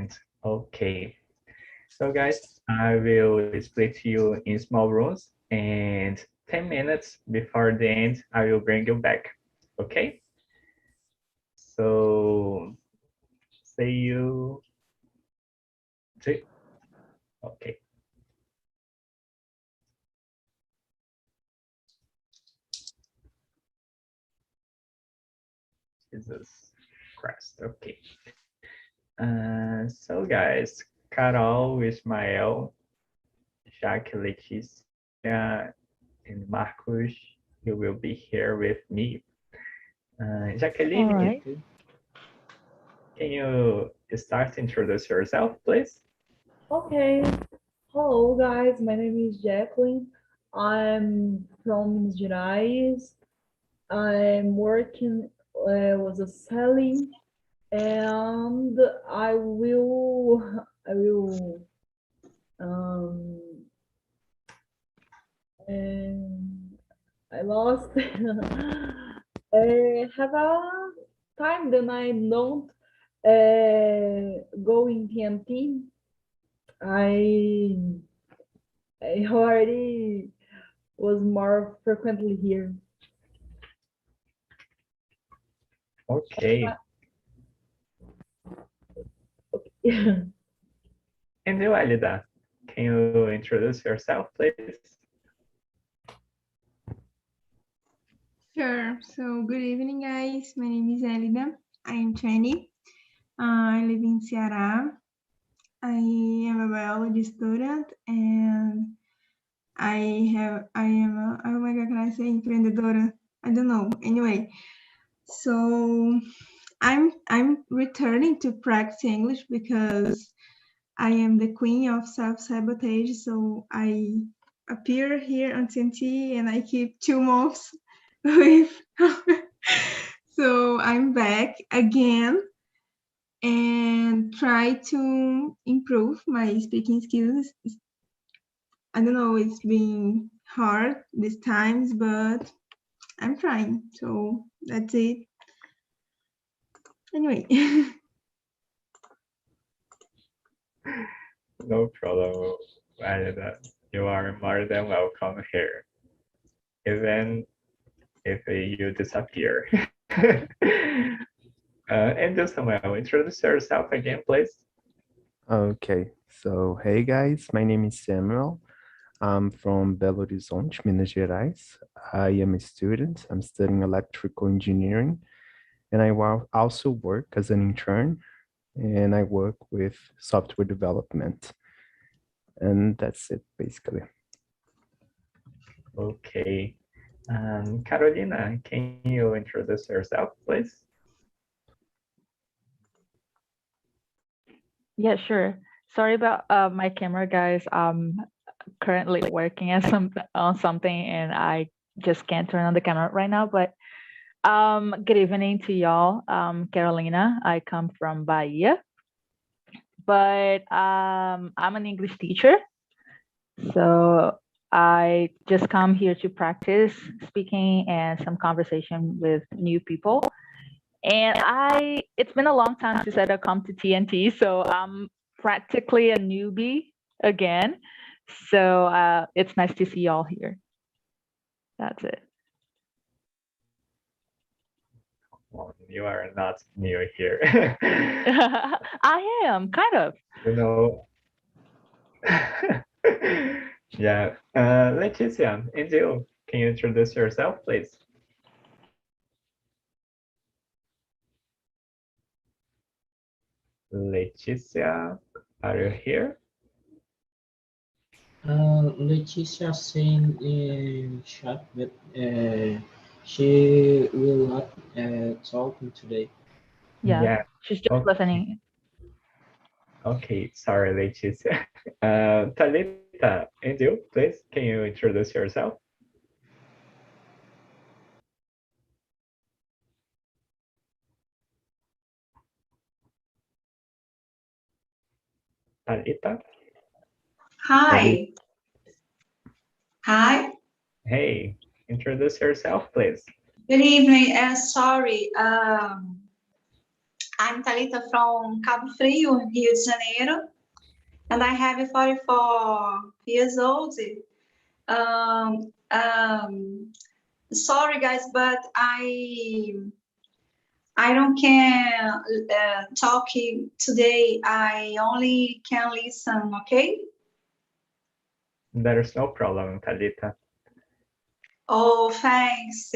And okay, so guys, I will split you in small rooms, and 10 minutes before the end, I will bring you back. Okay? So see you. Okay. Jesus Christ. Okay. So guys, Carol, Ismael, Jaque, Letícia, and Marcos, you will be here with me. Jacqueline, right. can you start to introduce yourself, please? Okay. Hello, guys. My name is Jacqueline. I'm from Minas Gerais. I'm working as a selling, and um, and I lost. I have a time that I don't go in TNT. I I already was more frequently here. Okay. And you, Alida, can you introduce yourself, please? Sure. So good evening, guys. My name is Elida. I am 20. I live in Ceará. I am a biology student and oh my God, can I say empreendedora? I don't know. Anyway, so I'm returning to practice English because I am the queen of self-sabotage. So I appear here on TNT and I keep 2 months with so I'm back again and try to improve my speaking skills. I don't know, it's been hard these times, but I'm trying. So that's it. Anyway. No problem, Alida. You are more than welcome here, even if you disappear. And just Samuel, introduce yourself again, please. Okay, so hey guys, my name is Samuel. I'm from Belo Horizonte, Minas Gerais. I am a student. I'm studying electrical engineering, and I also work as an intern, and I work with software development. And that's it, basically. Okay. Carolina, can you introduce yourself, please? Yeah, sure. Sorry about my camera, guys. I'm currently working on something, and I just can't turn on the camera right now. But good evening to y'all. Carolina. I come from Bahia, but I'm an English teacher, so I just come here to practice speaking and some conversation with new people. And it's been a long time since I've come to TNT, so I'm practically a newbie again. So it's nice to see y'all here. That's it. Well, you are not new here. I am, kind of. You know. Yeah. Leticia, and you, can you introduce yourself, please? Leticia, are you here? Leticia saying in chat, but she will not talking today. Yeah. She's just listening. Okay, sorry, Leticia. Talita, and you, please, can you introduce yourself? Talita? Hi. Hi. Hey, introduce yourself, please. Good evening. Sorry. I'm Thalita from Cabo Frio, Rio de Janeiro, and I have 44 years old. Sorry guys, but I don't can talk today. I only can listen, okay? There's no problem, Thalita. Oh, thanks.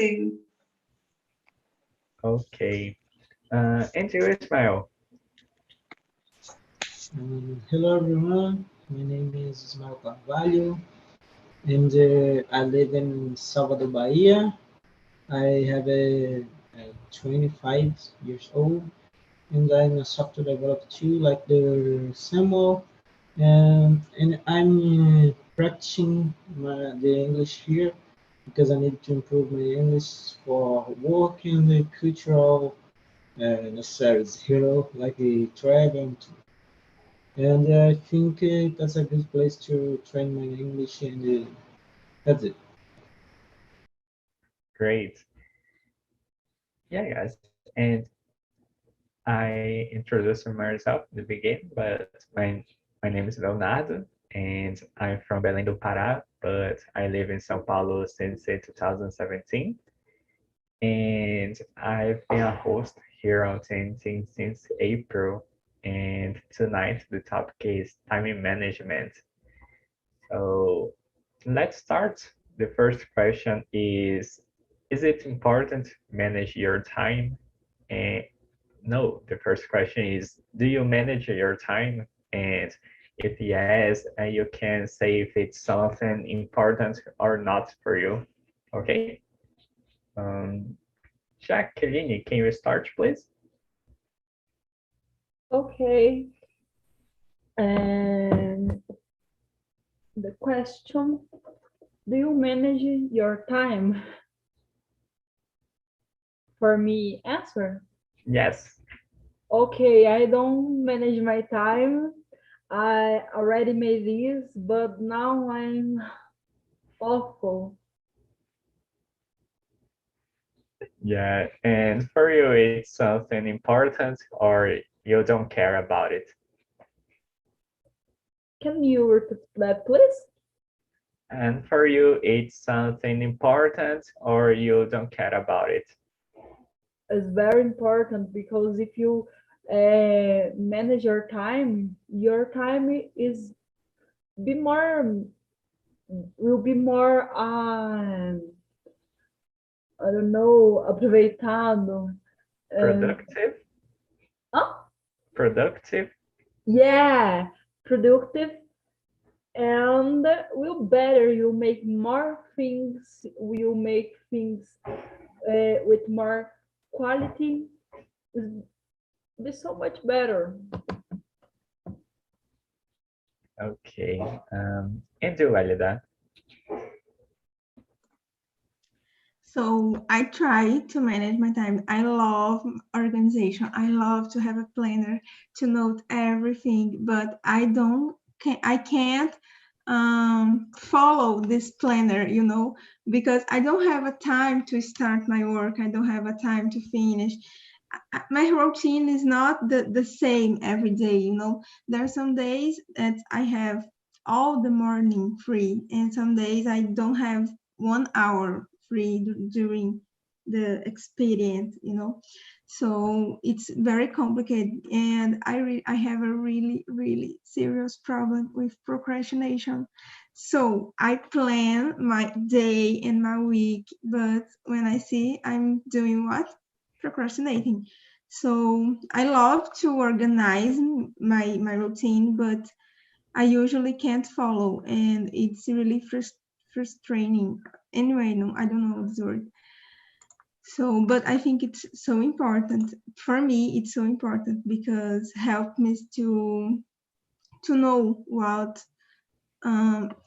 Okay. And you, Ismael? Hello everyone, my name is Ismael Carvalho, and I live in Salvador, Bahia. I have a 25 years old, and I'm a software developer too, like the Samuel. And I'm practicing the English here because I need to improve my English for work and the cultural necessities, like the travel. And I think that's a good place to train my English, and that's it. Great. Yeah, guys. And I introduced myself in the beginning, but my name is Leonardo, and I'm from Belém do Pará, but I live in São Paulo since 2017. And I've been a host here on TNT since April. And tonight the topic is time management. So let's start. The first question is it important to manage your time? And no, the first question is, do you manage your time? And if yes, you can say if it's something important or not for you. Okay. Jacqueline, can you start, please? Okay. And the question, do you manage your time? For me, answer. Yes. Okay, I don't manage my time. I already made this, but now I'm awful. Yeah, and for you, it's something important or you don't care about it? Can you repeat that, please? And for you, it's something important or you don't care about it? It's very important because if you manage your time is will be more I don't know, aproveitado. Productive? Productive? Yeah, productive, and will better. You make more things. Will make things with more quality. Will be so much better. Okay. And you, Valida? So I try to manage my time. I love organization. I love to have a planner to note everything, but I can't follow this planner, because I don't have a time to start my work. I don't have a time to finish. My routine is not the same every day, There are some days that I have all the morning free, and some days I don't have 1 hour free during the experience, So it's very complicated, and I have a really serious problem with procrastination. So I plan my day and my week, but when I see I'm doing what? Procrastinating. So I love to organize my routine, but I usually can't follow, and it's really frustrating. Anyway, no, I don't know this word. So, but I think it's so important for me. It's so important because help me to know what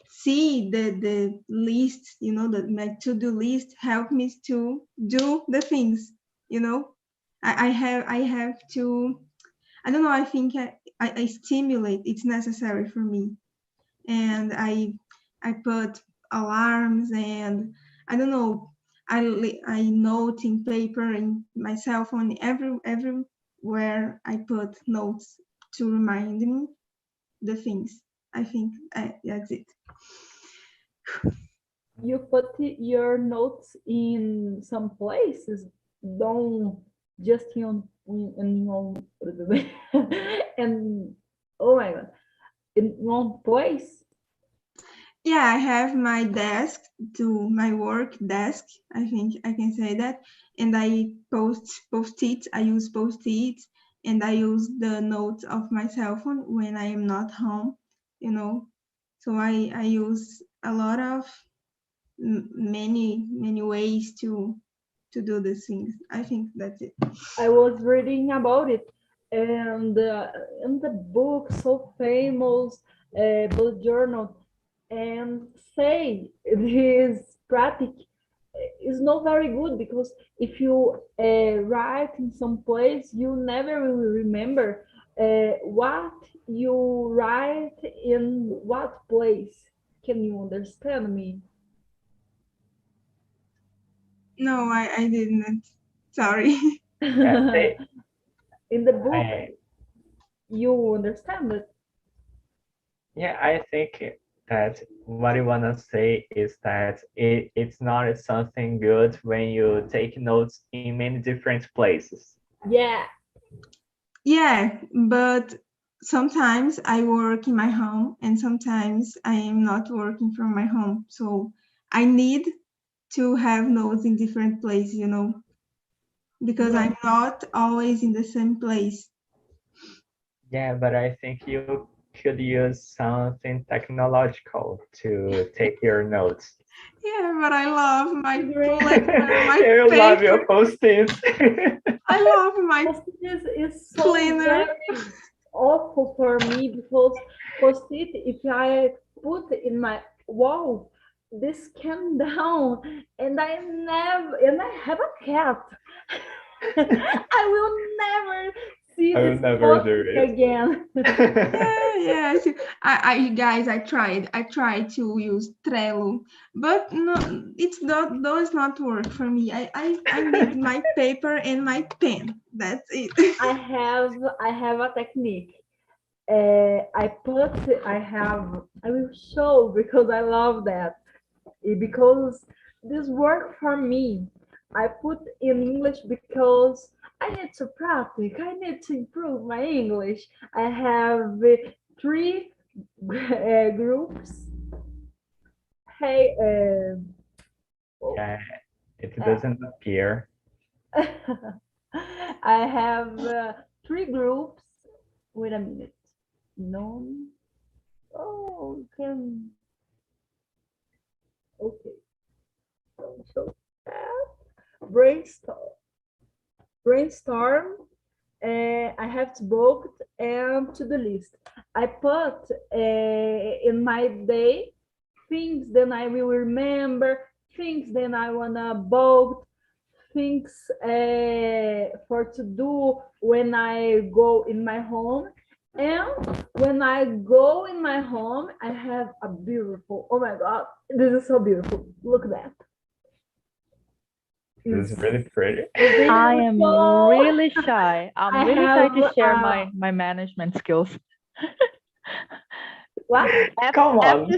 see the list, my to-do list help me to do the things, I have to, I don't know, I think I stimulate, it's necessary for me. And I put alarms, and I don't know, I note in paper in my cell phone every where I put notes to remind me the things. I think that's it. You put your notes in some places, don't just in and oh my god, in one place. Yeah, I have my desk, to my work desk. I think I can say that, and I post-it. I use post-it, and I use the notes of my cell phone when I am not home. You know, so I use a lot of many ways to do these things. I think that's it. I was reading about it, and in the book so famous, bullet journal, and say this practice is not very good because if you write in some place, you never will remember what you write in what place. Can you understand me? No, I didn't. Sorry. Yeah, In the book, I, you understand it. yeah, I think that what you want to say is that it's not something good when you take notes in many different places. Yeah. Yeah, but sometimes I work in my home and sometimes I am not working from my home. So I need to have notes in different places, you know, because Yeah. I'm not always in the same place. Yeah, but I think you could use something technological to take your notes. Yeah, but I love my Great. planner, my You love your paper. post-its. I love my Post-it is so planner. very awful for me because post-it, if I put in my wall, this came down, and I have a cat. I will never see I will this never do post-it it. again. Yeah. I guys, I tried to use Trello, but no, it's not does not work for me. I need my paper and my pen. That's it. I have a technique. I will show because I love that. Because this work for me. I put in English because I need to practice. I need to improve my English. I have three groups. Hey, Yeah, it doesn't appear. I have three groups. Wait a minute. No. Oh, can. Okay. So brainstorm. Brainstorm. I have to book and to the list. I put in my day things that I will remember, things that I wanna book, things for to do when I go in my home. And when I go in my home, I have a beautiful, oh my God, this is so beautiful. Look at that. It's really pretty. I am really shy. I'm I really shy to have, share my management skills. What? Come on,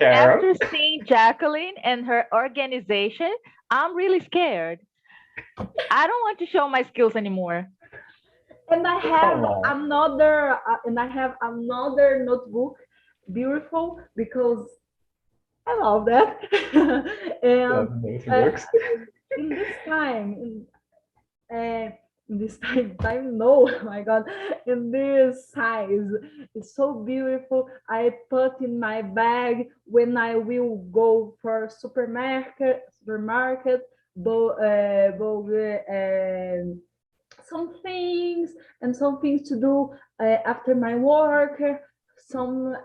After seeing Jacqueline and her organization, I'm really scared. I don't want to show my skills anymore. And I have another notebook, beautiful because I love that. And in this time, no, oh my God, in this size, it's so beautiful. I put in my bag when I will go for supermarket, some things to do after my work, some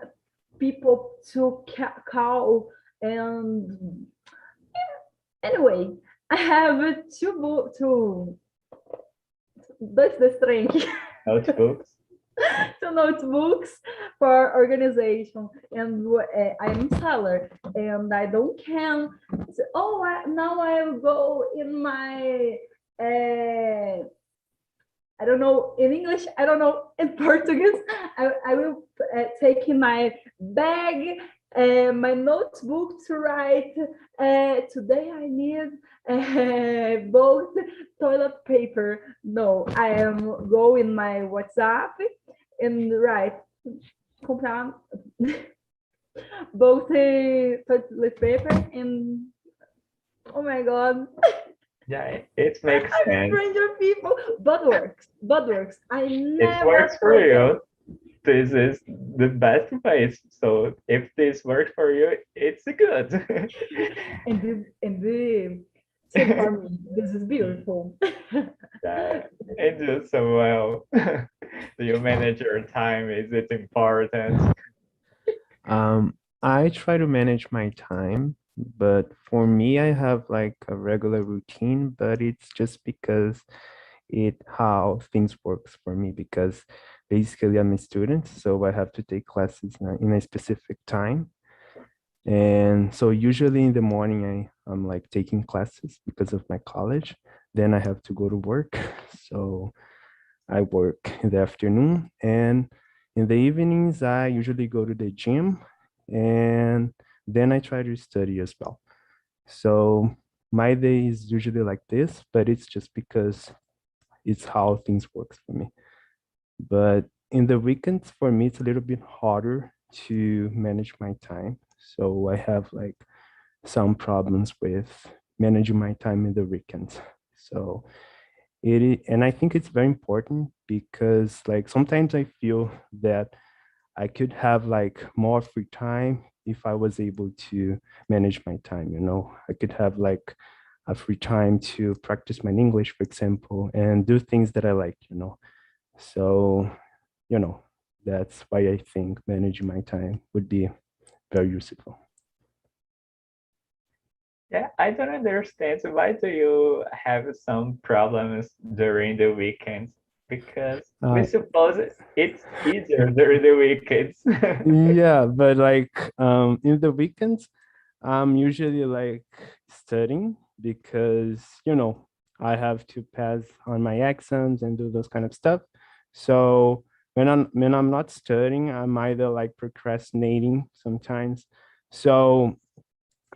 people to call, and anyway, I have notebooks. two notebooks for organization, and I'm seller, and I don't can. Now I will go in my I don't know in English, I don't know in Portuguese. I will take in my bag, my notebook to write. Today I need both toilet paper. No, I am go in my WhatsApp and write comprar both toilet paper and oh my god. Yeah, it makes I'm sense. stranger people, but works. I It never works for forget. you. This is the best place. So if this works for you, it's good. And the say for me, this is beautiful. Yeah, and do so well. Do you manage your time? Is it important? I try to manage my time, but for me, I have like a regular routine, but it's just because it how things works for me because basically I'm a student, so I have to take classes in a specific time. And so usually in the morning I'm like taking classes because of my college. Then I have to go to work. So I work in the afternoon and in the evenings I usually go to the gym and then I try to study as well. So my day is usually like this, but it's just because it's how things works for me. But in the weekends, for me, it's a little bit harder to manage my time. So I have like some problems with managing my time in the weekends. So and I think it's very important because like sometimes I feel that I could have like more free time if I was able to manage my time, you know. I could have like a free time to practice my English, for example, and do things that I like, you know. So, you know, that's why I think managing my time would be very useful. Yeah, I don't understand. Why do you have some problems during the weekends? Because we Uh, suppose it's easier during the weekends. yeah, but like in the weekends, I'm usually like studying because, you know, I have to pass on my exams and do those kind of stuff. So when I'm not studying, I'm either like procrastinating sometimes. So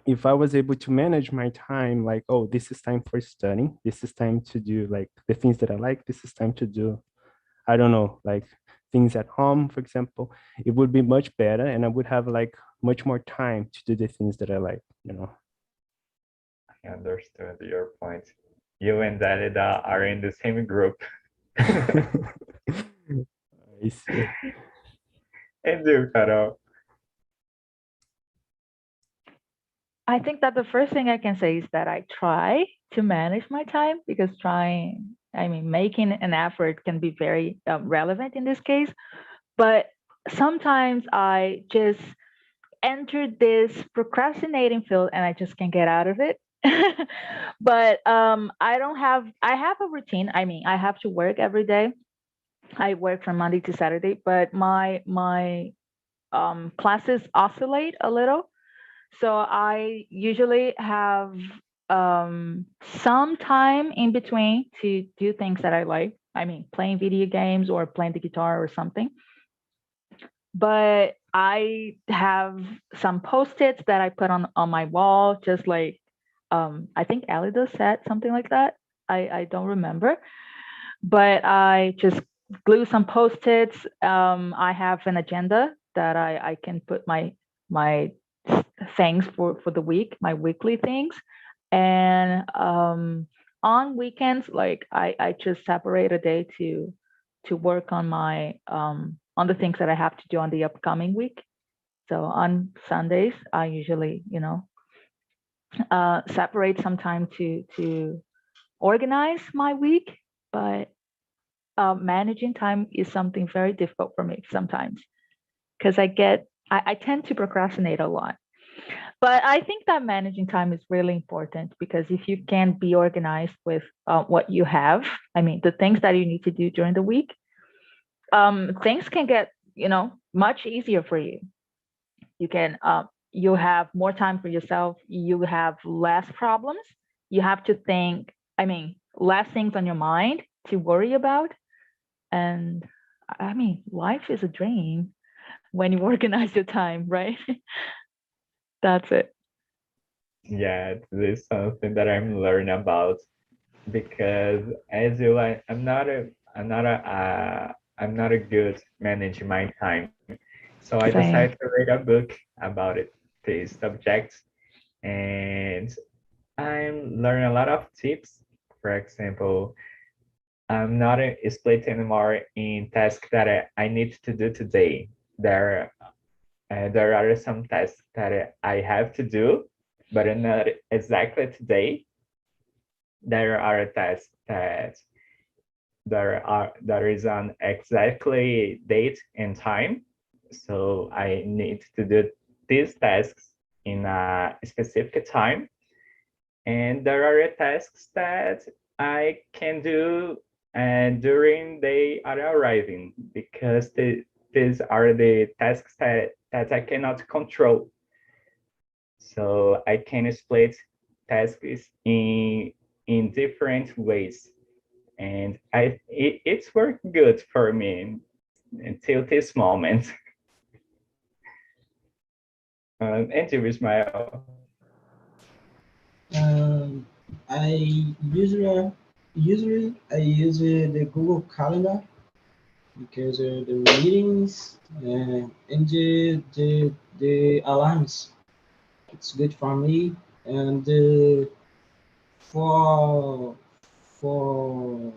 if I was able to manage my time, like, oh, this is time for studying, this is time to do like the things that I like, this is time to do, I don't know, like things at home, for example, it would be much better and I would have like much more time to do the things that I like, you know. I understood your point. You and Dalida are in the same group. I see. And you, Carol. I think that the first thing I can say is that I try to manage my time because making an effort can be very relevant in this case. But sometimes I just enter this procrastinating field and I just can't get out of it. But I have a routine. I have to work every day. I work from Monday to Saturday, but my classes oscillate a little. So I usually have some time in between to do things that I like. Playing video games or playing the guitar or something. But I have some post-its that I put on my wall, just like I think Alida said something like that. I don't remember, but I just glue some post-its. I have an agenda that I can put my things for the week, my weekly things. And on weekends, like I just separate a day to work on my on the things that I have to do on the upcoming week. So on Sundays, I usually, separate some time to organize my week. But managing time is something very difficult for me sometimes because I tend to procrastinate a lot. But I think that managing time is really important because if you can be organized with what you have, the things that you need to do during the week, things can get, much easier for you. You can, you have more time for yourself. You have less problems. You have to think, less things on your mind to worry about. And I mean, life is a dream when you organize your time, right? That's it. Yeah, this is something that I'm learning about because as you like, I'm not a good managing my time. So I Same. decided to read a book about it, this subject, and I'm learning a lot of tips. For example, I'm not split anymore in tasks that I need to do today. There are some tasks that I have to do, but not exactly today. There are tasks that there is an exactly date and time. So I need to do these tasks in a specific time. And there are tasks that I can do during they are arriving because these are the tasks that I cannot control. So I can split tasks in different ways, and it's worked good for me until this moment. And you, Ismael. Um, I usually I use the Google Calendar because the meetings and the alarms. It's good for me, and for for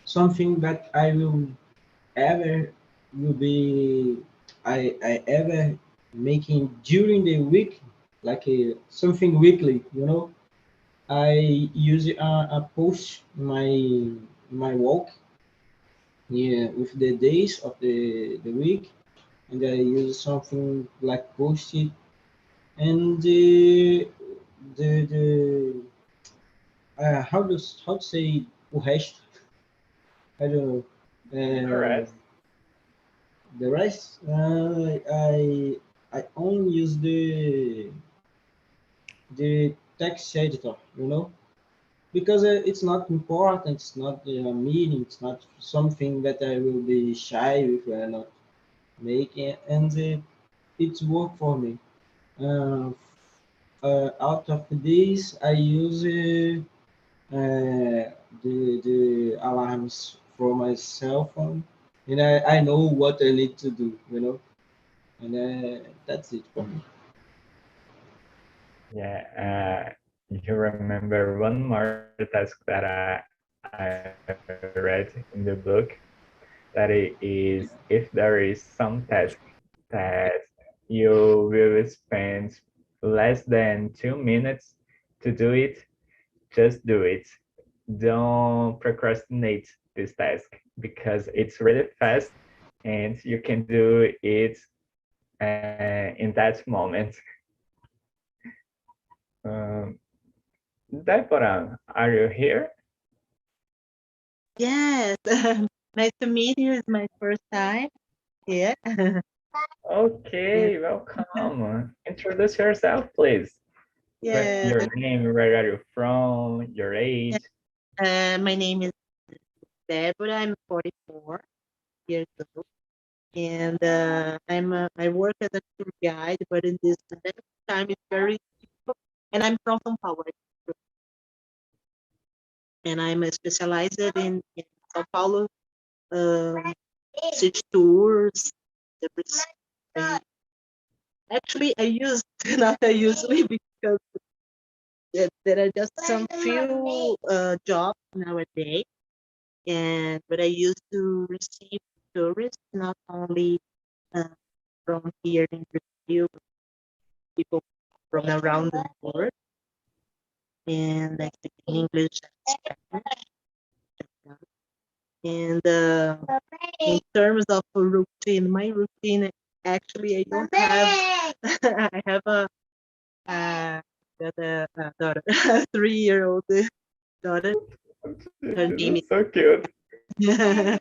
something that I will ever will be I ever making during the week, like something weekly, you know. I use a post my walk, yeah, with the days of the week, and I use something like post it, and the how to say o resto? I don't know. The rest. The rest, I only use the text editor, you know, because it's not important. It's not a meeting. It's not something that I will be shy if I not making, and it's work for me. Uh, Out of this, I use the alarms for my cell phone, and I know what I need to do, you know, and that's it for me. Yeah, you remember one more task that I read in the book that it is if there is some task that you will spend less than 2 minutes to do it, just do it. Don't procrastinate this task because it's really fast and you can do it in that moment. Um, Deborah, are you here? Yes, nice to meet you. It's my first time here. Yes, Okay, welcome. Introduce yourself, please. yes. Your name, where are you from, your age? My name is Deborah. I'm 44 years old, and I work as a tour guide, but in this pandemic time, it's very difficult. And I'm from São Paulo, and I'm specialized in São Paulo um, city tours. Uh, Actually, I used not I usually because there are just some few jobs nowadays, and but I used to receive tourists not only uh, from here in Brazil, but people from around the world, and I speak English and Spanish. And in terms of routine, my routine actually I don't have. I have uh, got a daughter, 3-year-old daughter. Her name That's so cute. is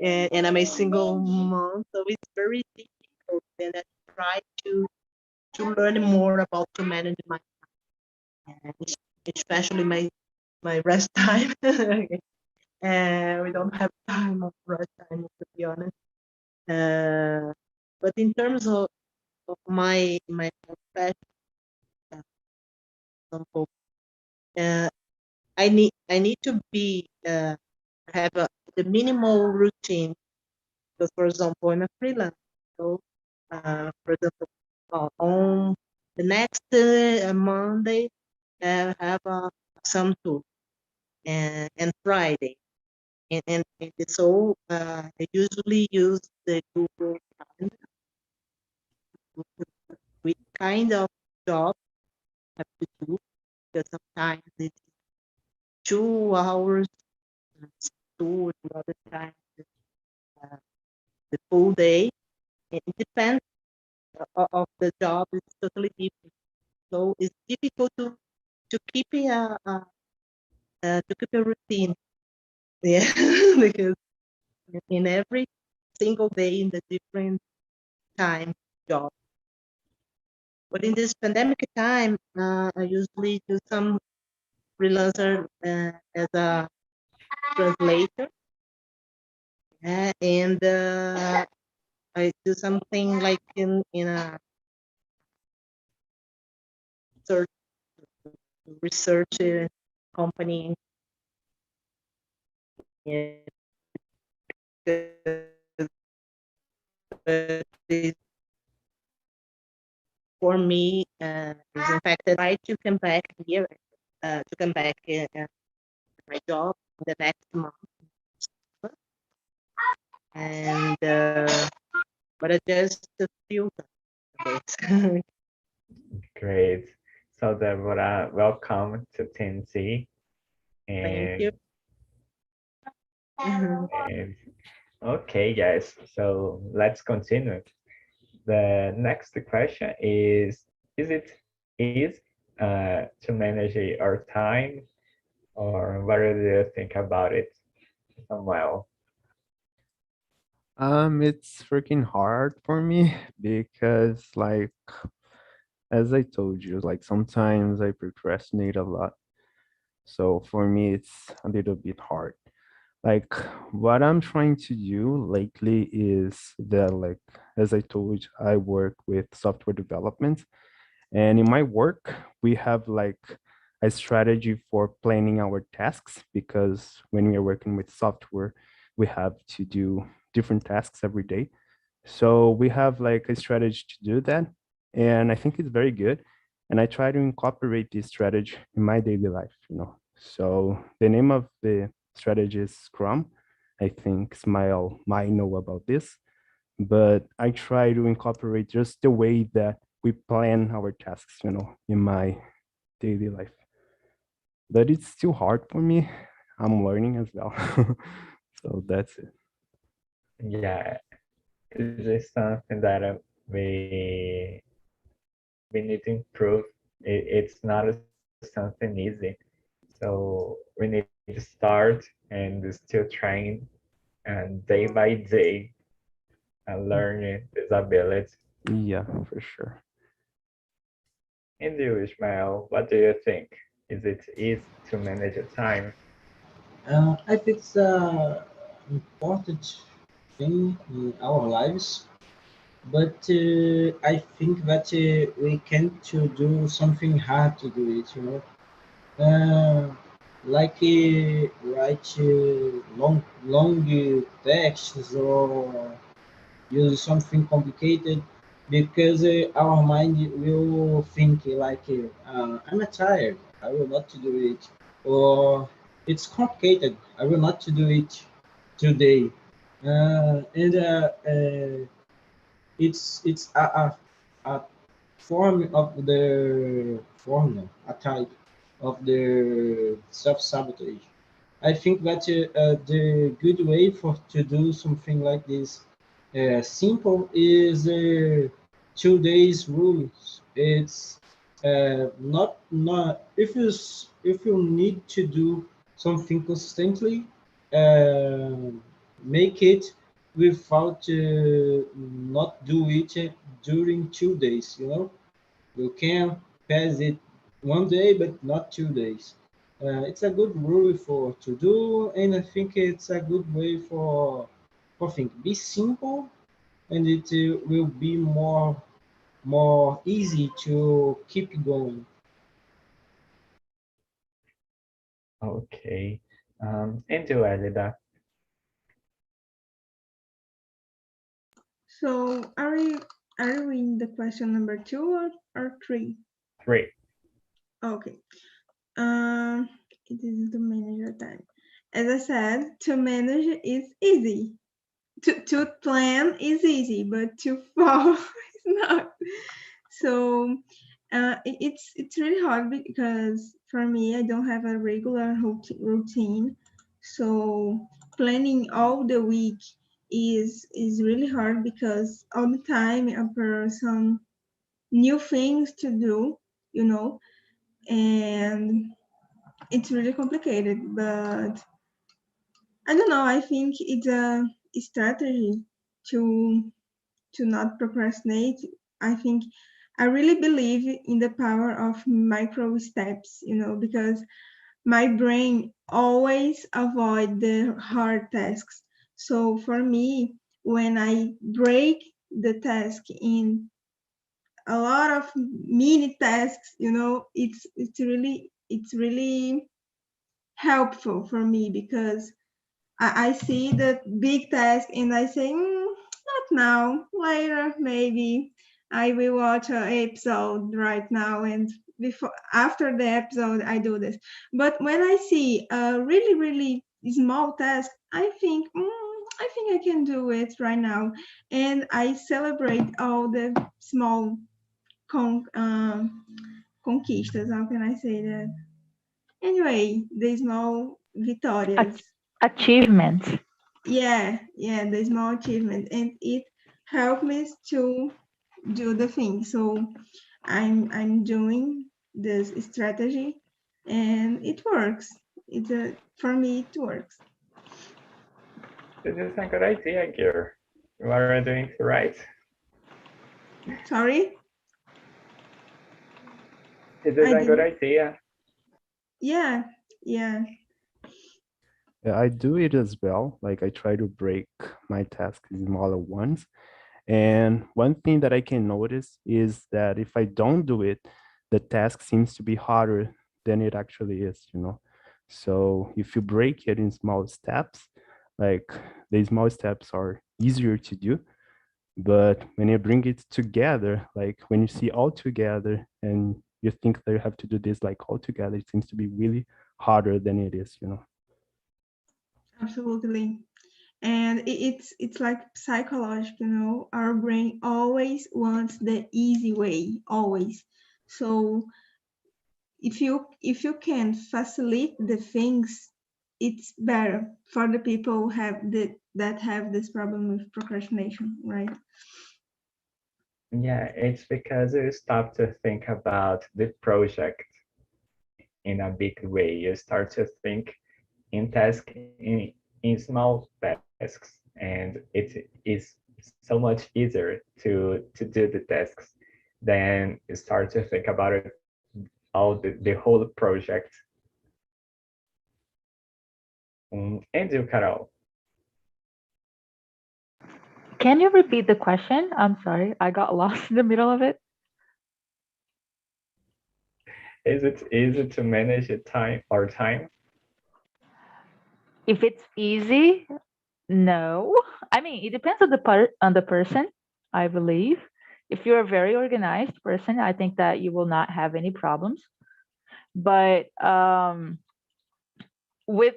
and I'm a single mom, so it's very difficult. And I try to learn more about to manage my time, especially my rest time. We don't have time of rush time, to be honest. But in terms of my profession, example, I need to be have the minimal routine. Because, for example, I'm a freelance. So, for example, on the next Monday, I have some tour, and Friday. And so I usually use the Google Calendar with kind of job I have to do, because sometimes it's 2 hours, two, the other time it's, the full day. It depends of the job. It's totally different. So it's difficult to keep a routine. Yeah, because in every single day in the different time job. But in this pandemic time, I usually do some freelancer as a translator, and I do something like in a search research company. Yeah, for me, is in fact that I to come back here, to come back my job in the next month, and but I just feel this. Great. So Deborah, welcome to TNC. Thank you. And okay, guys. So let's continue. The next question is it easy to manage our time, or what do you think about it, Samuel? It's freaking hard for me because, like, as I told you, like sometimes I procrastinate a lot. So for me, it's a little bit hard. Like what I'm trying to do lately is that, like, as I told you, I work with software development, and in my work, we have like a strategy for planning our tasks, because when we are working with software, we have to do different tasks every day. So we have like a strategy to do that. And I think it's very good. And I try to incorporate this strategy in my daily life. So the name of the strategy is Scrum. I think Smile might know about this, but I try to incorporate just the way that we plan our tasks, in my daily life. But it's still hard for me. I'm learning as well. So that's it. Yeah, it's just something that we need to improve. It's not something easy. So we need to start and still trying and day by day and learning this ability. Yeah, for sure. And you, Ishmael, what do you think? Is it easy to manage your time? I think it's an important thing in our lives, but I think that we can't to do something hard to do it. Like write long texts or use something complicated, because our mind will think like I'm tired, I will not to do it, or it's complicated, I will not to do it today. And it's a form of the formula, a type of the self-sabotage. I think that the good way for to do something like this simple is 2 days rules. It's not if you need to do something consistently, uh, make it without not do it during 2 days. You can pass it one day, but not 2 days. It's a good rule for to do, and I think it's a good way for think. Be simple, and it will be more easy to keep going. Okay. And you, Elida? So are we in the question number 2 or 3? 3. Okay. It is to manage your time. As I said, to manage is easy. To plan is easy, but to follow is not. So it's really hard because for me, I don't have a regular routine. So planning all the week is really hard because all the time some new things to do, you know, and it's really complicated. But I don't know. I think it's a strategy to not procrastinate. I think I really believe in the power of micro steps, you know, because my brain always avoid the hard tasks. So for me, when I break the task in a lot of mini tasks, you know, it's really helpful for me because I see the big task and I say, not now, later, maybe I will watch an episode right now and after the episode, I do this. But when I see a really, really small task, I think, I think I can do it right now. And I celebrate all the small conquistas. How can I say that? Anyway, the small victorias. Achievements. Yeah, the small achievement, and it helped me to do the thing. So I'm doing this strategy, and it works. For me it works. This is a good idea, Gear. You are doing it right. Sorry? This is a good idea. Yeah. Yeah, I do it as well. Like I try to break my tasks in smaller ones. And one thing that I can notice is that if I don't do it, the task seems to be harder than it actually is, you know? So if you break it in small steps, like the small steps are easier to do. But when you bring it together, like when you see all together and you think that you have to do this like all together, it seems to be really harder than it is, you know? Absolutely. And it's like psychological, you know, our brain always wants the easy way, always. So if you can facilitate the things, it's better for the people that have this problem with procrastination, right? Yeah, it's because you stop to think about the project in a big way. You start to think in tasks in small tasks, and it is so much easier to do the tasks than you start to think about it all the whole project. And you, Carol. Can you repeat the question? I'm sorry, I got lost in the middle of it. Is it easy to manage your time? If it's easy, no. I mean, it depends on the person, I believe. If you're a very organized person, I think that you will not have any problems. But with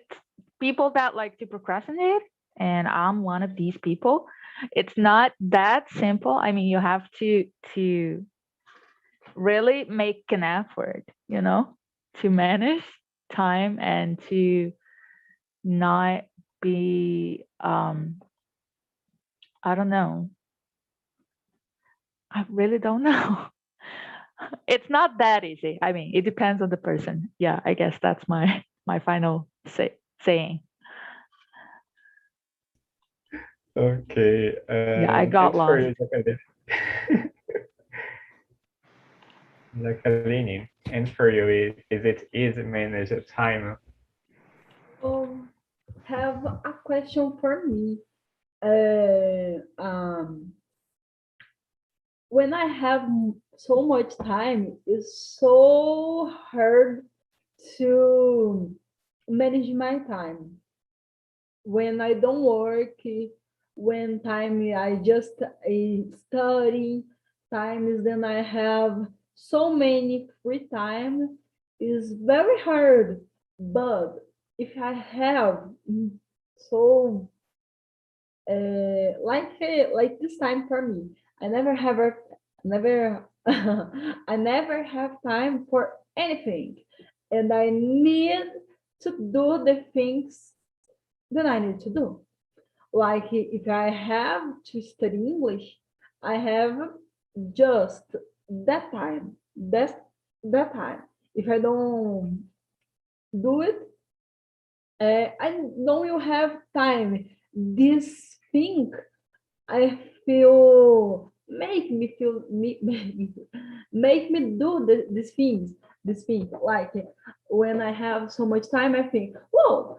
people that like to procrastinate, and I'm one of these people, it's not that simple. I mean, you have to really make an effort, you know, to manage time and to not be I don't know. I really don't know. It's not that easy. I mean, it depends on the person. Yeah, I guess that's my final saying. Okay. Yeah, I got Thanks for lost. your Japanese. Jacqueline, and for you, is it easy to manage the time? Have a question for me. When I have so much time, it's so hard to manage my time. When I don't work, when time I just study, times then I have so many free time is very hard. But if I have so like this time for me, I never have never I never have time for anything, and I need to do the things that I need to do. Like if I have to study English, I have just that time. That time. If I don't do it, I don't will have time. This thing I feel make me do these things. This thing like when I have so much time, I think, whoa,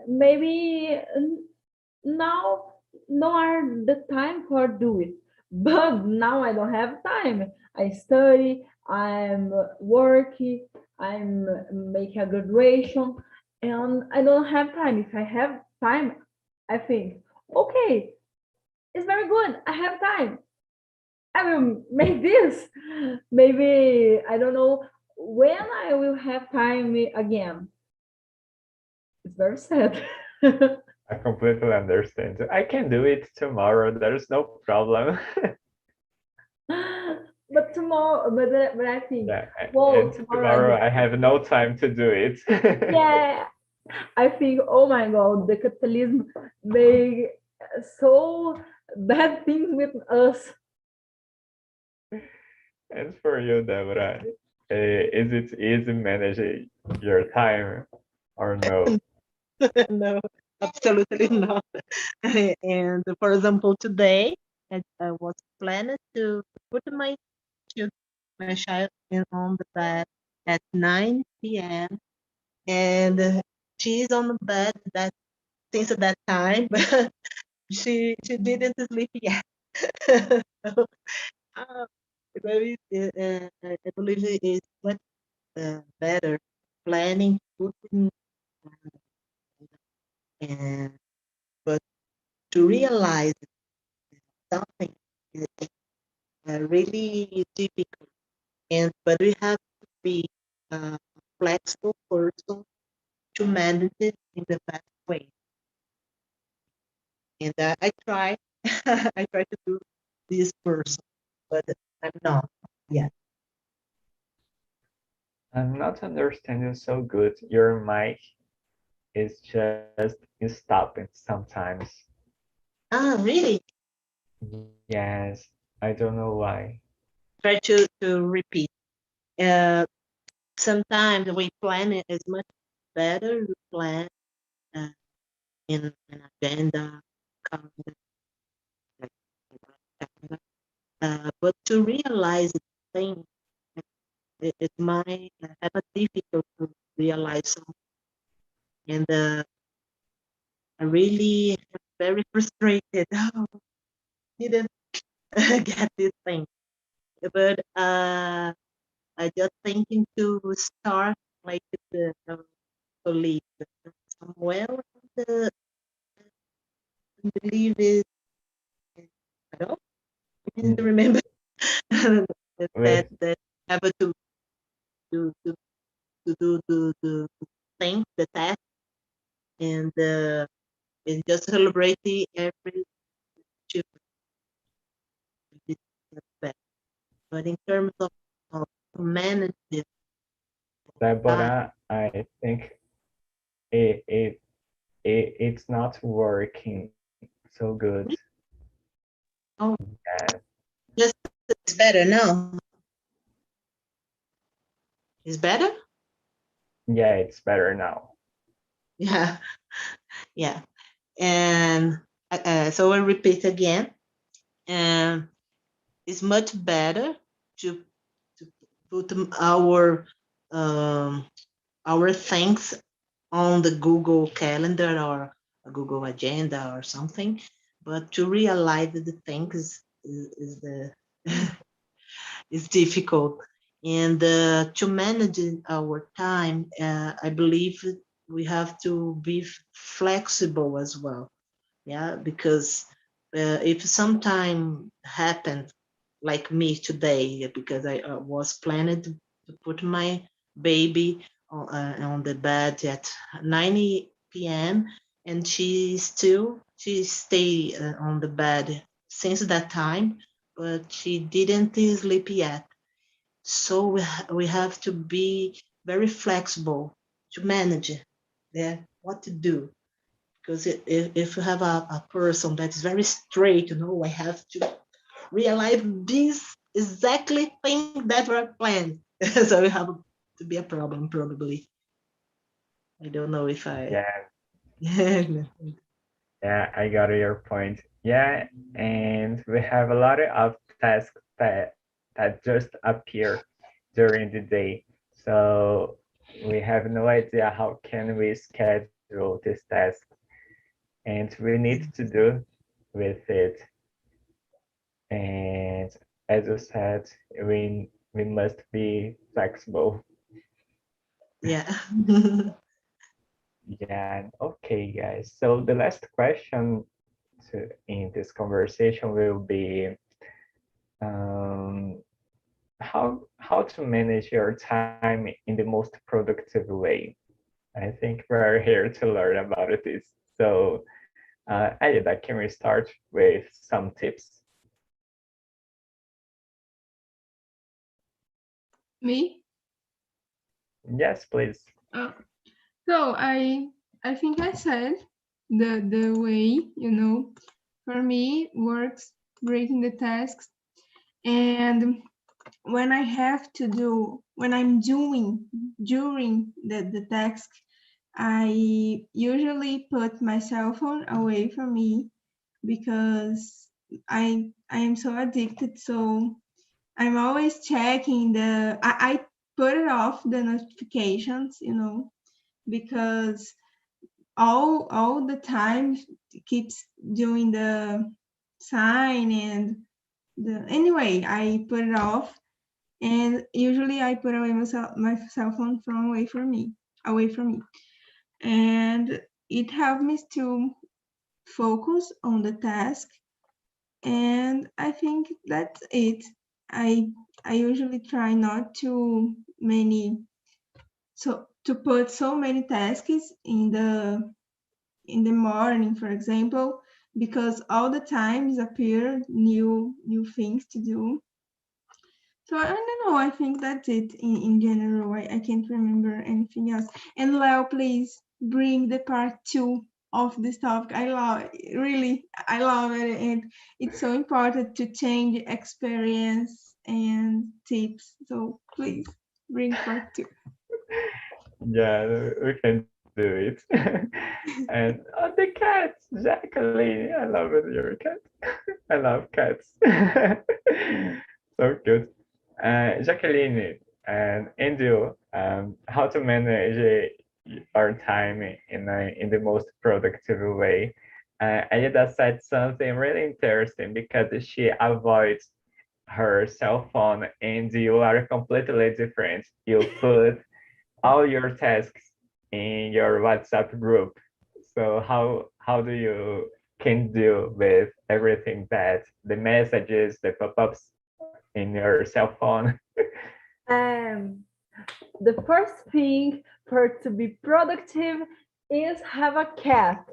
maybe now no are the time for do it, but now I don't have time. I study, I'm working, I'm making a graduation, and I don't have time. If I have time, I think, okay, it's very good, I have time, I will make this. Maybe I don't know when I will have time again. It's very sad. I completely understand. I can do it tomorrow. There's no problem. But tomorrow, but I think, Yeah, whoa, and tomorrow I have no time to do it. yeah, I think, oh my God, the capitalism make so bad things with us. And for you, Deborah, is it easy managing your time or no? No, absolutely not. And for example, today I was planning to put my child on the bed at 9 p.m. and she's on the bed that since that time, but she didn't sleep yet. So, uh, I believe it is much better planning, putting, and but to realize something is really difficult. And but we have to be a flexible person to manage it in the best way. And I try, I try to do this person, but I'm not yet. I'm not understanding so good. Your mic is just stopping sometimes. Ah, really? Yes, I don't know why. Try to repeat. Uh, Sometimes we plan it is much better. We plan uh, in an agenda, calendar, like, calendar. But to realize the thing, it might have a difficult to realize something. And I really am very frustrated. Oh, didn't get this thing. But I just thinking to start like the colleague somewhere. The believe it. I don't Mm. remember that With that have to to to do the thing, the task, and just celebrate the every achievement. It's not bad. But in terms of manage the time, Deborah, I think it, it, it's not working so good. oh, Yeah, just it's better now. It's better. yeah, it's better now. Yeah, yeah. And so I repeat again. And it's much better to put our things on the Google Calendar or a Google Agenda or something, but to realize the things is the is difficult. And to manage our time, I believe we have to be flexible as well. Yeah, because if sometime happened like me today, because I was planning to put my baby on the bed at 9 p.m. and she stay on the bed since that time, but she didn't sleep yet. So we have to be very flexible to manage what to do. Because if you have a person that's very straight, I have to realize this exactly thing that were planned. So you have to be a problem, probably. I don't know if I. Yeah, yeah, I got your point. Yeah, and we have a lot of tasks that just appear during the day. So we have no idea how can we schedule this task, and we need to do with it. And as you said, we must be flexible. Yeah. Yeah, okay, guys. So the last question in this conversation will be um, how to manage your time in the most productive way. I think we're here to learn about this. So, Aida, can we start with some tips? Me? Yes, please. So I think I said the way, for me works breaking the tasks, and when I'm doing during the task, I usually put my cell phone away from me because I am so addicted. So I'm always checking I put it off the notifications, because all the time it keeps doing the sign and anyway, I put it off, and usually I put away my cell phone from away from me, and it helps me to focus on the task, and I think that's it. I usually try not to put so many tasks in the morning, for example, because all the times appear new things to do. So I don't know. I think that's it in general. I can't remember anything else. And Leo, please bring the part 2 of this topic. I love it, and it's so important to change experience and tips. So please bring part 2. Yeah, we can do it. And the cats, Jacqueline. I love it, your cat. I love cats. So cute. Jacqueline and Andrew, how to manage our time in the most productive way. Aida said something really interesting because she avoids her cell phone and you are completely different. You put all your tasks in your WhatsApp group. So how do you can deal with everything that the messages, the pop-ups in your cell phone? The first thing for to be productive is have a cat.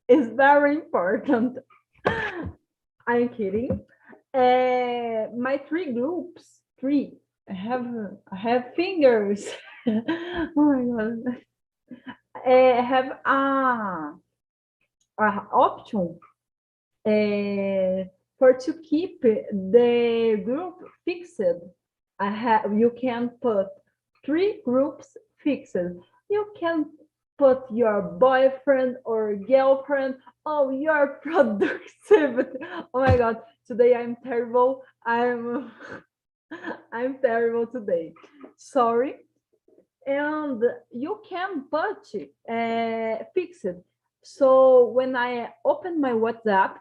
It's very important. I'm kidding. My 3 groups, 3. I have fingers. Oh my god. I have a option for to keep the group fixed. You can put 3 groups fixed. You can put your boyfriend or girlfriend. Oh, your productivity. Oh my god, today I'm terrible. I'm terrible today. Sorry. And you can put fix it. So when I open my WhatsApp,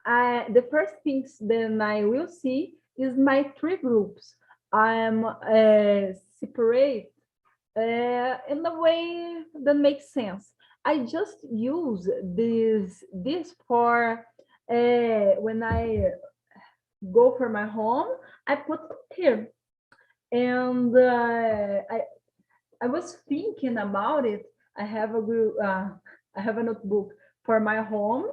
the first things then I will see is my three groups. I'm separate in a way that makes sense. I just use this for when I go for my home. I put here, and I was thinking about it. I have a group. I have a notebook for my home,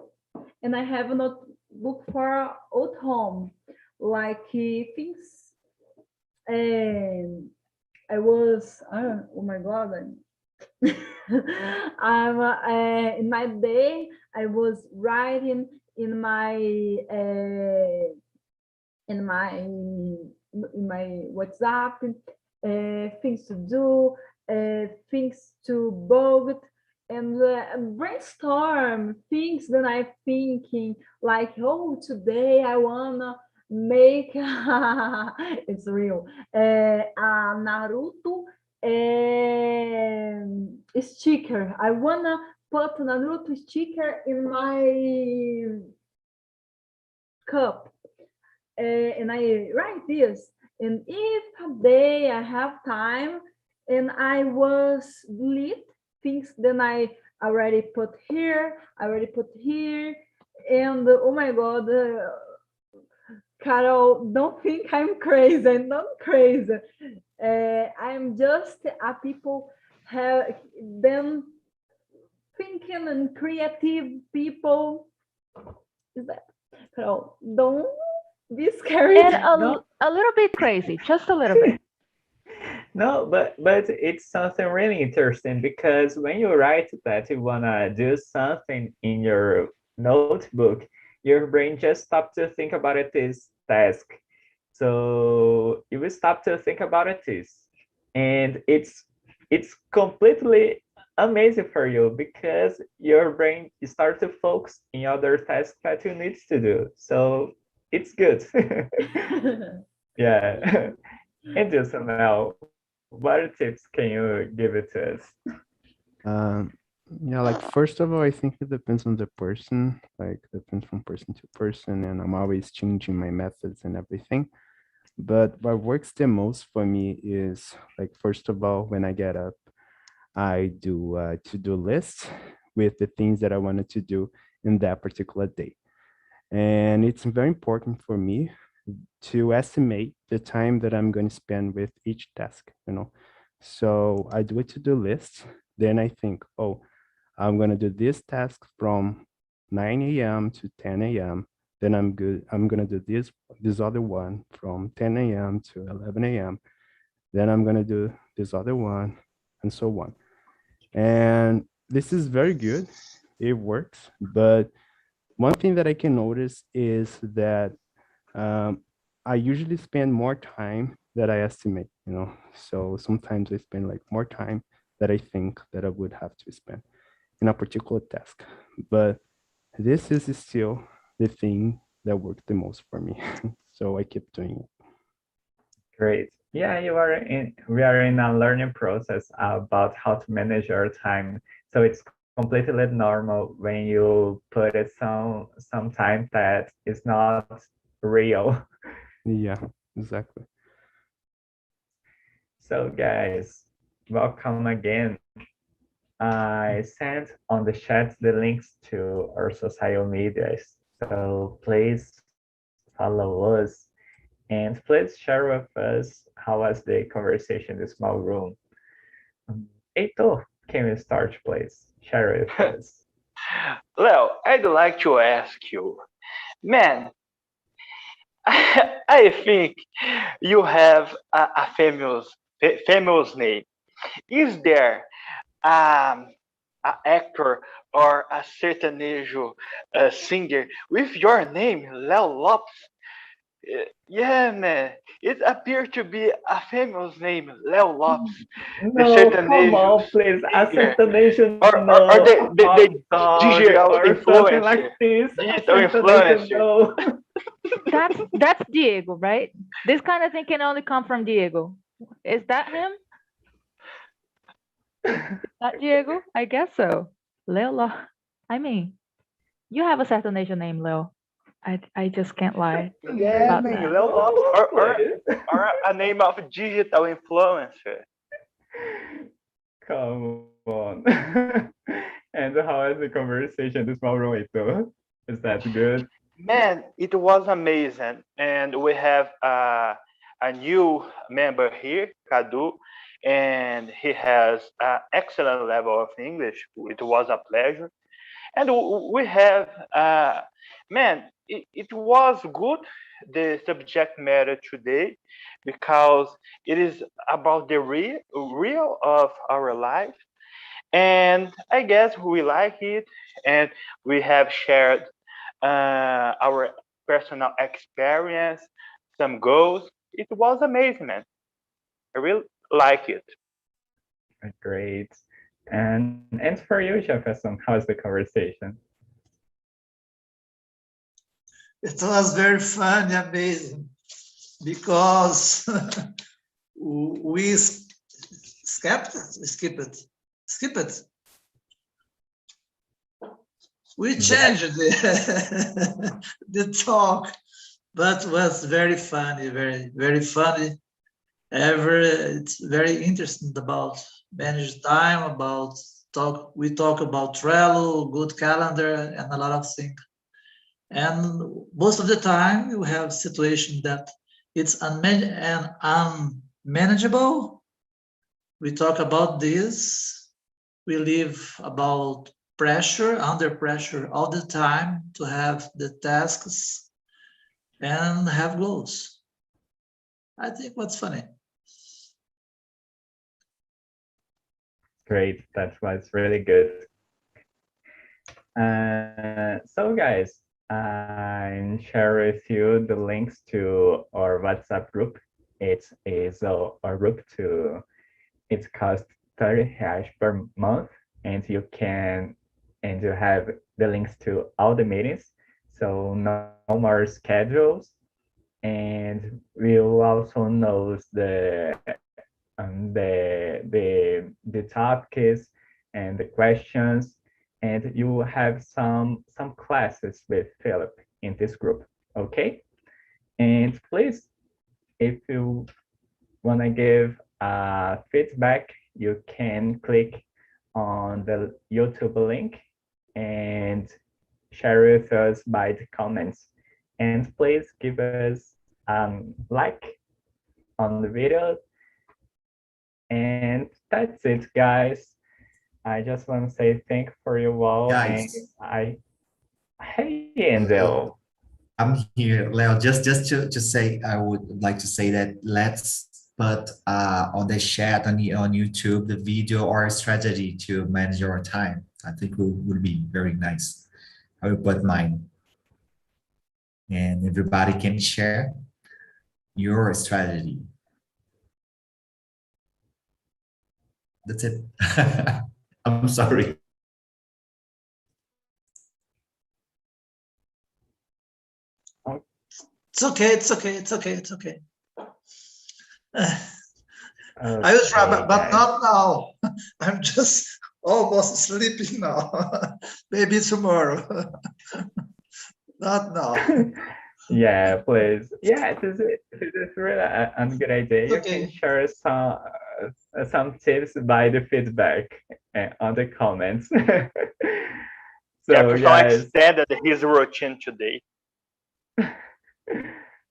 and I have a notebook for old home, like things. Um, I was. Oh my god! I'm in my day. I was writing in my in my in my WhatsApp, things to do, things to vote, and brainstorm things that I'm thinking. Like, oh, today I wanna make it's real a Naruto sticker. I wanna put Naruto sticker in my cup, and I write this. And if a day I have time and I was delete things, then I already put here, and oh my god, Carol, don't think I'm crazy. I'm not crazy. I'm just a people have them thinking and creative people. Is that Carol? Don't be scary. And No, a little bit crazy, just a little bit. no, but it's something really interesting because when you write that you wanna do something in your notebook, your brain just stops to think about it this task. So you will stop to think about it this, and it's completely amazing for you because your brain starts to focus in other tasks that you need to do. So it's good. Yeah. And just now, what tips can you give it to us? Um, yeah, like first of all, I think it depends on the person, like depends from person to person, and I'm always changing my methods and everything. But what works the most for me is like first of all, when I get up, I do a to-do list with the things that I wanted to do in that particular day. And it's very important for me to estimate the time that I'm going to spend with each task, you know. So I do a to-do list. Then I think, oh, I'm going to do this task from 9 a.m. to 10 a.m. Then I'm good. I'm going to do this other one from 10 a.m. to 11 a.m. Then I'm going to do this other one, and so on. And this is very good. It works. But one thing that I can notice is that I usually spend more time that I estimate, you know. So sometimes I spend like more time that I think that I would have to spend in a particular task. But this is still the thing that worked the most for me. So I keep doing it. Great. Yeah, we are in a learning process about how to manage your time. So it's completely normal when you put it some time that is not real. Yeah, exactly. So guys, welcome again. I sent on the chat the links to our social medias. So please follow us and please share with us how was the conversation in the small room. Heitor, can you start, please? Share with us. Leo, I'd like to ask you, man, I think you have a famous name. Is there um, an actor or a sertanejo singer with your name, Leo Lopes? Yeah, man. It appeared to be a famous name, Leo Lopes, the No, come sertanejo on, please. singer, Sertanejo, or no. A the pop song digital or something like influencer, this. A digital sertanejo, influencer. no. That's Diego, right? This kind of thing can only come from Diego. Is that him? That Diego? I guess so. Leo, I mean, you have a certain Asian name, Leo. I just can't lie Yeah, about man, that. Lil Love, Please. or a name of digital influencer. Come on. And how is the conversation this moment? Is that good? Man, it was amazing. And we have a new member here, Kadu, and he has an excellent level of English. It was a pleasure. And we have, man, it was good, the subject matter today, because it is about the real of our life. And I guess we like it, and we have shared our personal experience, some goals. It was amazing, man. I really like it. Great. And for you, Jefferson, how's the conversation? It was very fun, amazing, because we skipped it. We changed the talk, but was very funny, very funny. It's very interesting about manage time, about talk. We talk about Trello, good calendar, and a lot of things. And most of the time, you have situation that it's unmanageable. We talk about this. We live about pressure, under pressure all the time to have the tasks and have goals. I think what's funny. Great, that was really good. So guys, I'm sharing with you the links to our WhatsApp group. It is our group to, it costs 30 hash per month, and you have the links to all the meetings. So no more schedules, and we'll also know the topics and the questions, and you will have some classes with Philip in this group, okay? And please, if you want to give feedback, you can click on the YouTube link and share with us by the comments. And please give us like on the video. And that's it, guys. I just want to say thank you for you all. Guys. And hey, Angel. I'm here, Leo. Just to say, I would like to say that let's put on the chat on YouTube the video or strategy to manage your time. I think will be very nice. I will put mine, and everybody can share your strategy. That's it. I'm sorry. It's okay. Okay, I will try, but guys. not now. I'm just almost sleeping now. Maybe tomorrow. Not now. Yeah, please. Yeah, this is really a good idea. You Okay. can share some tips by the feedback on the comments. So Jefferson guys, extended his routine today.